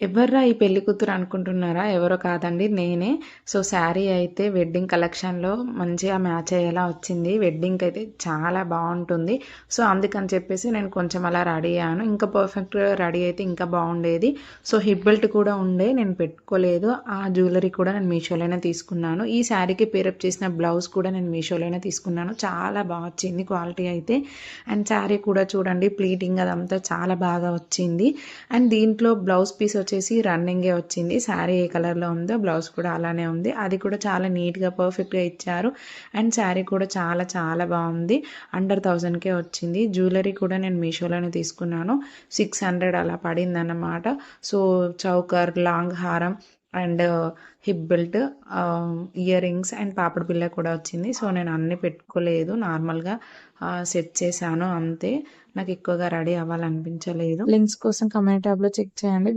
ఎవర్రా ఈ పెళ్లి కూతురు అనుకుంటున్నారా? ఎవరో కాదండి నేనే. సో, శారీ అయితే వెడ్డింగ్ కలెక్షన్‌లో మంచిగా మ్యాచ్ అయ్యేలా వచ్చింది. వెడ్డింగ్‌కయితే చాలా బావుంటుంది. సో, అందుకని చెప్పేసి నేను కొంచెం అలా రెడీ అయ్యాను. ఇంకా పర్ఫెక్ట్‌గా రెడీ అయితే ఇంకా బావుండేది. సో, హిప్ బెల్ట్ కూడా ఉండే నేను పెట్టుకోలేదు. ఆ జ్యువెలరీ కూడా నేను మీషోలోనే తీసుకున్నాను. ఈ శారీకి పేరప్ చేసిన బ్లౌజ్ కూడా నేను మీషోలోనే తీసుకున్నాను. చాలా బా వచ్చింది క్వాలిటీ అయితే. అండ్ శారీ కూడా చూడండి ప్లీటింగ్ అదంతా చాలా బాగా వచ్చింది. అండ్ దీంట్లో బ్లౌజ్ పీస్ వచ్చేసి రన్నింగే వచ్చింది. శారీ ఏ కలర్‌లో ఉందో బ్లౌజ్ కూడా అలానే ఉంది. అది కూడా చాలా నీట్‌గా పర్ఫెక్ట్‌గా ఇచ్చారు. అండ్ శారీ కూడా చాలా చాలా బావుంది. అండర్ 1000కే వచ్చింది. జ్యువెలరీ కూడా నేను మీషోలోనే తీసుకున్నాను. 600 అలా పడిందన్నమాట. సో, చౌకర్, లాంగ్ హారం and hip belt, ear rings and పాపిడి బిళ్ళ కూడా వచ్చింది. సో, నేను అన్నీ పెట్టుకోలేదు. నార్మల్‌గా సెట్ చేశాను అంతే. నాకు ఎక్కువగా రెడీ అవ్వాలనిపించలేదు. లింక్స్ కోసం కామెంట్ ట్యాబ్‌లో చెక్ చేయండి.